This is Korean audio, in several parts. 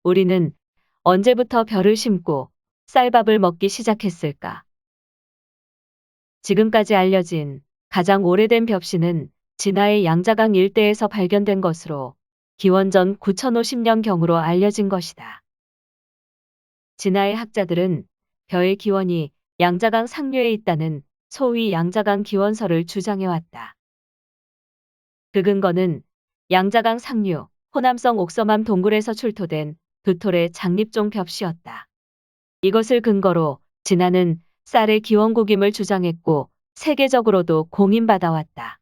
우리는 언제부터 벼를 심고 쌀밥을 먹기 시작했을까? 지금까지 알려진 가장 오래된 벽시는 진화의 양자강 일대에서 발견된 것으로 기원전 9050년경으로 알려진 것이다. 진화의 학자들은 벼의 기원이 양자강 상류에 있다는 소위 양자강 기원설을 주장해왔다. 그 근거는 양자강 상류 호남성 옥섬암 동굴에서 출토된 두톨의 장립종 벽시였다. 이것을 근거로 진화는 쌀의 기원국임을 주장했고 세계적으로도 공인받아왔다.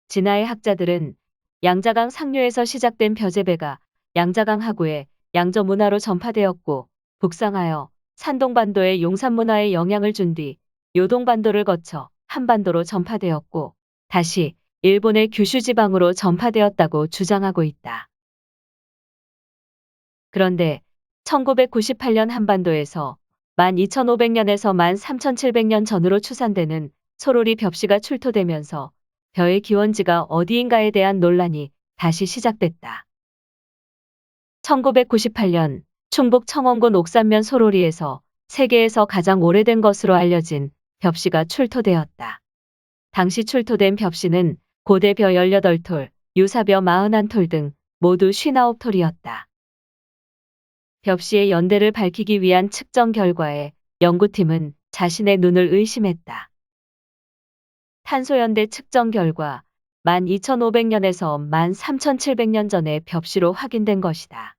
진화의 학자들은 양자강 상류에서 시작된 벼재배가 양자강 하구에 양저 문화로 전파되었고 북상하여 산동반도의 용산 문화에 영향을 준 뒤 요동반도를 거쳐 한반도로 전파되었고 다시 일본의 규슈 지방으로 전파되었다고 주장하고 있다. 그런데 1998년 한반도에서 12,500년에서 13,700년 전으로 추산되는 소로리 벽시가 출토되면서 벼의 기원지가 어디인가에 대한 논란이 다시 시작됐다. 1998년 충북 청원군 옥산면 소로리에서 세계에서 가장 오래된 것으로 알려진 벽시가 출토되었다. 당시 출토된 벽시는 고대 벼 18톨, 유사벼 41톨 등 모두 59톨이었다. 벽시의 연대를 밝히기 위한 측정 결과에 연구팀은 자신의 눈을 의심했다. 탄소연대 측정 결과 12,500년에서 13,700년 전의 벽시로 확인된 것이다.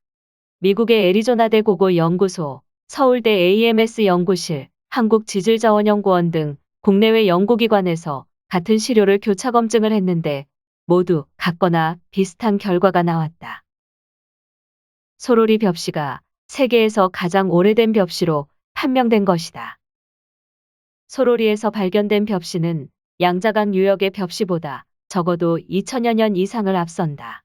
미국의 애리조나대 고고 연구소, 서울대 AMS 연구실, 한국지질자원연구원 등 국내외 연구기관에서 같은 시료를 교차 검증을 했는데 모두 같거나 비슷한 결과가 나왔다. 소로리 벽시가 세계에서 가장 오래된 벽시로 판명된 것이다. 소로리에서 발견된 벽시는 양자강 유역의 벽시보다 적어도 2000여 년 이상을 앞선다.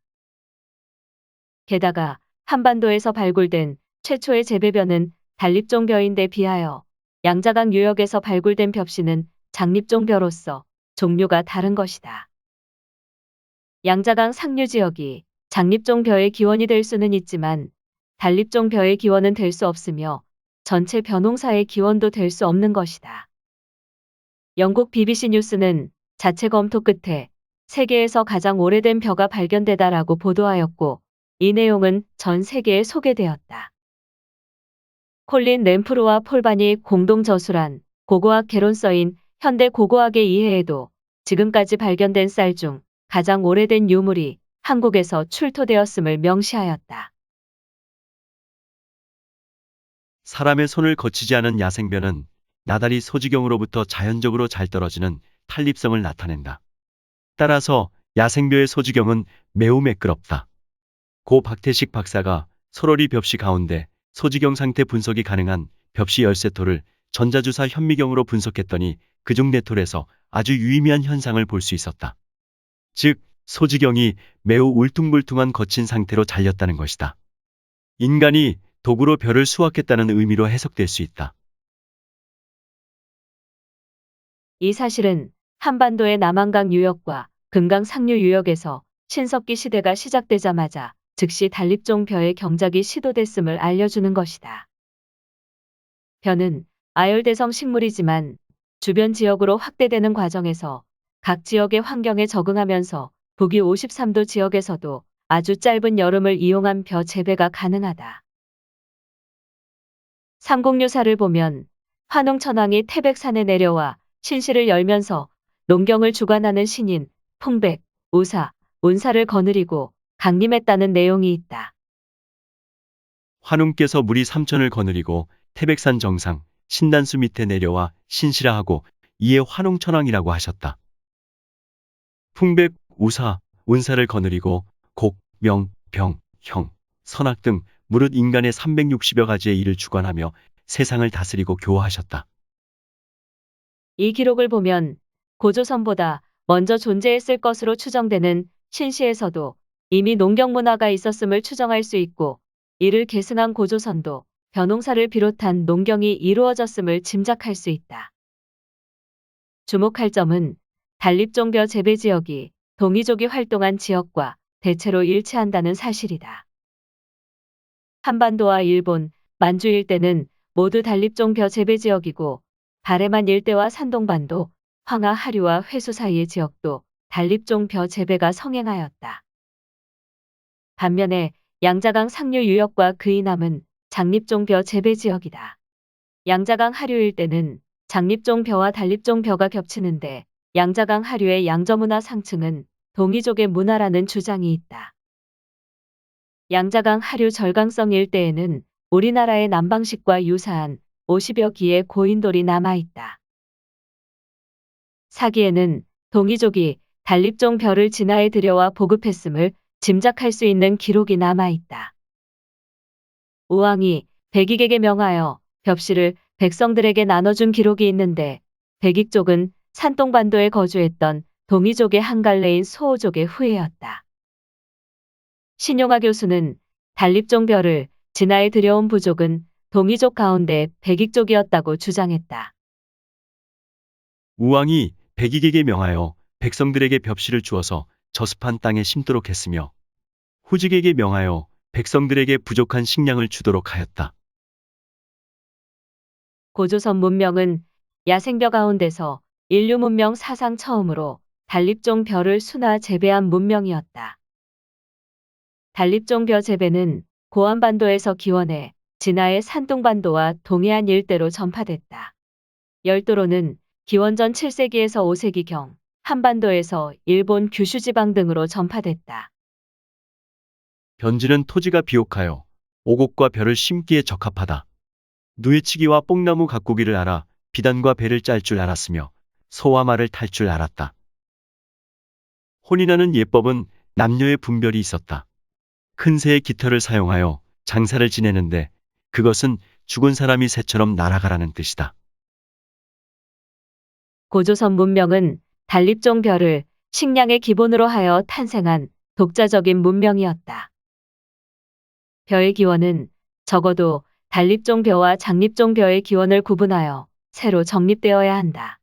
게다가 한반도에서 발굴된 최초의 재배벼는 단립종 벼인데 비하여 양자강 유역에서 발굴된 벽시는 장립종 벼로서 종류가 다른 것이다. 양자강 상류 지역이 장립종 벼의 기원이 될 수는 있지만 단립종 벼의 기원은 될 수 없으며 전체 벼농사의 기원도 될 수 없는 것이다. 영국 BBC 뉴스는 자체 검토 끝에 세계에서 가장 오래된 벼가 발견되다라고 보도하였고 이 내용은 전 세계에 소개되었다. 콜린 램프로와 폴반이 공동 저술한 고고학 개론서인 현대 고고학의 이해에도 지금까지 발견된 쌀 중 가장 오래된 유물이 한국에서 출토되었음을 명시하였다. 사람의 손을 거치지 않은 야생벼는 나달이 소지경으로부터 자연적으로 잘 떨어지는 탄립성을 나타낸다. 따라서 야생벼의 소지경은 매우 매끄럽다. 고 박태식 박사가 소로리 벽시 가운데 소지경 상태 분석이 가능한 벽시 13톨을 전자주사 현미경으로 분석했더니 그중 4톨에서 아주 유의미한 현상을 볼 수 있었다. 즉, 소지경이 매우 울퉁불퉁한 거친 상태로 잘렸다는 것이다. 인간이 도구로 벼를 수확했다는 의미로 해석될 수 있다. 이 사실은 한반도의 남한강 유역과 금강 상류 유역에서 신석기 시대가 시작되자마자 즉시 단립종 벼의 경작이 시도됐음을 알려주는 것이다. 벼는 아열대성 식물이지만 주변 지역으로 확대되는 과정에서 각 지역의 환경에 적응하면서 북위 53도 지역에서도 아주 짧은 여름을 이용한 벼 재배가 가능하다. 삼국유사를 보면 환웅천왕이 태백산에 내려와 신시를 열면서 농경을 주관하는 신인 풍백, 우사, 운사를 거느리고 강림했다는 내용이 있다. 환웅께서 무리 3천을 거느리고 태백산 정상 신단수 밑에 내려와 신시라 하고 이에 환웅천왕이라고 하셨다. 풍백, 우사, 운사를 거느리고 곡, 명, 병, 형, 선악 등 무릇 인간의 360여 가지의 일을 주관하며 세상을 다스리고 교화하셨다. 이 기록을 보면 고조선보다 먼저 존재했을 것으로 추정되는 신시에서도 이미 농경 문화가 있었음을 추정할 수 있고 이를 계승한 고조선도 벼농사를 비롯한 농경이 이루어졌음을 짐작할 수 있다. 주목할 점은 단립종 벼 재배 지역이 동이족이 활동한 지역과 대체로 일치한다는 사실이다. 한반도와 일본, 만주 일대는 모두 단립종 벼 재배 지역이고 바레만 일대와 산동반도, 황하 하류와 회수 사이의 지역도 단립종 벼 재배가 성행하였다. 반면에 양자강 상류 유역과 그이 남은 장립종 벼 재배 지역이다. 양자강 하류 일대는 장립종 벼와 단립종 벼가 겹치는데 양자강 하류의 양저문화 상층은 동이족의 문화라는 주장이 있다. 양자강 하류 절강성 일대에는 우리나라의 남방식과 유사한 50여 기의 고인돌이 남아있다. 사기에는 동이족이 단립종 벼를 진화에 들여와 보급했음을 짐작할 수 있는 기록이 남아있다. 우왕이 백익에게 명하여 벽실을 백성들에게 나눠준 기록이 있는데 백익족은 산동반도에 거주했던 동이족의 한 갈래인 소호족의 후예였다. 신용화 교수는 단립종 벼를 진화에 들여온 부족은 동이족 가운데 백익족이었다고 주장했다. 우왕이 백익에게 명하여 백성들에게 벽실을 주어서 저습한 땅에 심도록 했으며 후직에게 명하여 백성들에게 부족한 식량을 주도록 하였다. 고조선 문명은 야생벼 가운데서 인류 문명 사상 처음으로 단립종 벼를 순화 재배한 문명이었다. 단립종 벼 재배는 고안반도에서 기원해 진화의 산둥반도와 동해안 일대로 전파됐다. 열도로는 기원전 7세기에서 5세기경 한반도에서 일본 규슈 지방 등으로 전파됐다. 변지는 토지가 비옥하여 오곡과 벼를 심기에 적합하다. 누에치기와 뽕나무 가꾸기를 알아 비단과 배를 짤 줄 알았으며 소와 말을 탈 줄 알았다. 혼인하는 예법은 남녀의 분별이 있었다. 큰 새의 깃털을 사용하여 장사를 지내는데 그것은 죽은 사람이 새처럼 날아가라는 뜻이다. 고조선 문명은 단립종 벼를 식량의 기본으로 하여 탄생한 독자적인 문명이었다. 벼의 기원은 적어도 단립종 벼와 장립종 벼의 기원을 구분하여 새로 정립되어야 한다.